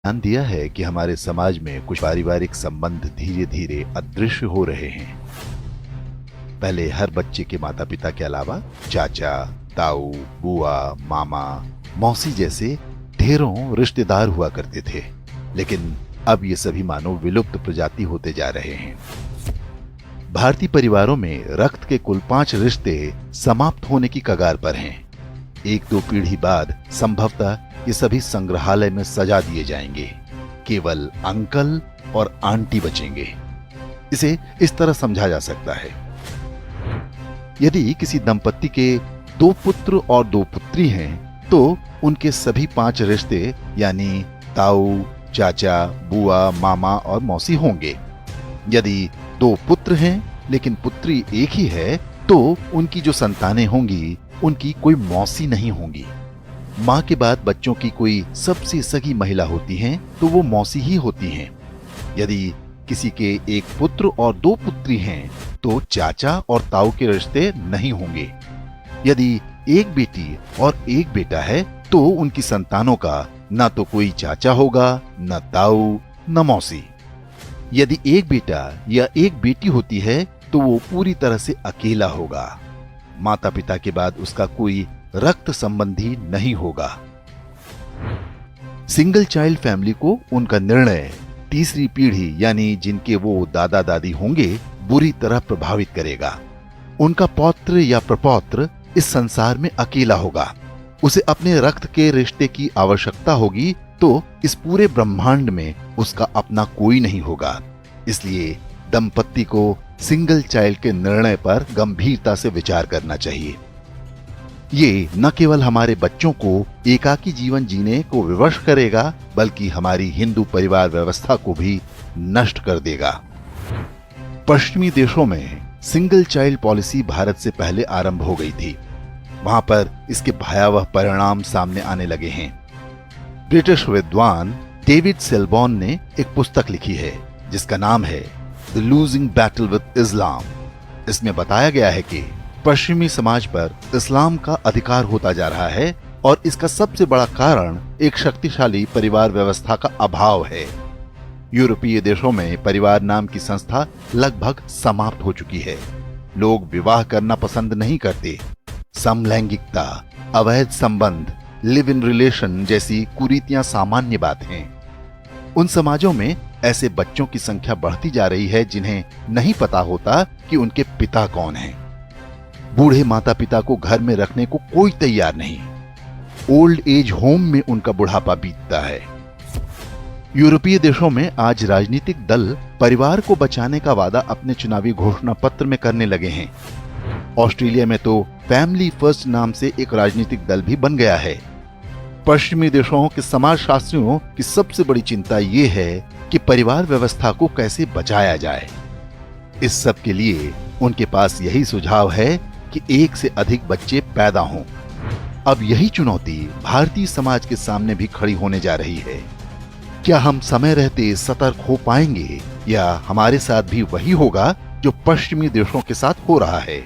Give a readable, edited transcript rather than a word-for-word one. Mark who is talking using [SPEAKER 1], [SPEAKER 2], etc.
[SPEAKER 1] ध्यान दिया है कि हमारे समाज में कुछ पारिवारिक संबंध धीरे धीरे अदृश्य हो रहे हैं। पहले हर बच्चे के माता पिता के अलावा चाचा, ताऊ, बुआ, मामा, मौसी जैसे ढेरों रिश्तेदार हुआ करते थे, लेकिन अब ये सभी मानो विलुप्त प्रजाति होते जा रहे हैं। भारतीय परिवारों में रक्त के कुल 5 रिश्ते समाप्त होने की कगार पर हैं। 1-2 पीढ़ी बाद संभवतः ये सभी संग्रहालय में सजा दिए जाएंगे। केवल अंकल और आंटी बचेंगे। इसे इस तरह समझा जा सकता है, यदि किसी दंपत्ति के 2 पुत्र और 2 पुत्री हैं, तो उनके सभी 5 रिश्ते यानी ताऊ, चाचा, बुआ, मामा और मौसी होंगे। यदि 2 पुत्र हैं लेकिन पुत्री एक ही है, तो उनकी जो संतानें होंगी उनकी कोई मौसी नहीं होंगी। माँ के बाद बच्चों की कोई सबसे सगी महिला होती हैं, तो वो मौसी ही होती हैं। यदि किसी के 1 पुत्र और 2 पुत्री हैं, तो चाचा और ताऊ के रिश्ते नहीं होंगे। यदि 1 बेटी और 1 बेटा है, तो उनकी संतानों का न तो कोई चाचा होगा, न ताऊ, न मौसी। यदि 1 बेटा या 1 बेटी होती है, तो वो पूरी तरह से अकेला होगा। माता पिता के बाद उसका कोई रक्त संबंधी नहीं होगा। सिंगल चाइल्ड फैमिली को उनका निर्णय तीसरी पीढ़ी यानी जिनके वो दादा दादी होंगे बुरी तरह प्रभावित करेगा। उनका पौत्र या प्रपौत्र इस संसार में अकेला होगा। उसे अपने रक्त के रिश्ते की आवश्यकता होगी, तो इस पूरे ब्रह्मांड में उसका अपना कोई नहीं होगा। इसलिए दंपत्ति को सिंगल चाइल्ड के निर्णय पर गंभीरता से विचार करना चाहिए। ये न केवल हमारे बच्चों को एकाकी जीवन जीने को विवश करेगा, बल्कि हमारी हिंदू परिवार व्यवस्था को भी नष्ट कर देगा। पश्चिमी देशों में सिंगल चाइल्ड पॉलिसी भारत से पहले आरंभ हो गई थी। वहां पर इसके भयावह परिणाम सामने आने लगे हैं। ब्रिटिश विद्वान डेविड सेलबॉर्न ने एक पुस्तक लिखी है जिसका नाम है द लूजिंग बैटल विद इस्लाम। इसमें बताया गया है कि पश्चिमी समाज पर इस्लाम का अधिकार होता जा रहा है और इसका सबसे बड़ा कारण एक शक्तिशाली परिवार व्यवस्था का अभाव है। यूरोपीय देशों में परिवार नाम की संस्था लगभग समाप्त हो चुकी है। लोग विवाह करना पसंद नहीं करते। समलैंगिकता, अवैध संबंध, लिव इन रिलेशन जैसी कुरीतियां सामान्य बात हैं। उन समाजों में ऐसे बच्चों की संख्या बढ़ती जा रही है जिन्हें नहीं पता होता कि उनके पिता कौन हैं। बूढ़े माता पिता को घर में रखने को कोई तैयार नहीं। ओल्ड एज होम में उनका बुढ़ापा बीतता है। यूरोपीय देशों में आज राजनीतिक दल परिवार को बचाने का वादा अपने चुनावी घोषणा पत्र में करने लगे हैं। ऑस्ट्रेलिया में तो फैमिली फर्स्ट नाम से एक राजनीतिक दल भी बन गया है। पश्चिमी देशों के समाजशास्त्रियों की सबसे बड़ी चिंता ये है कि परिवार व्यवस्था को कैसे बचाया जाए। इस सब के लिए उनके पास यही सुझाव है कि एक से अधिक बच्चे पैदा हों। अब यही चुनौती भारतीय समाज के सामने भी खड़ी होने जा रही है। क्या हम समय रहते सतर्क हो पाएंगे या हमारे साथ भी वही होगा जो पश्चिमी देशों के साथ हो रहा है?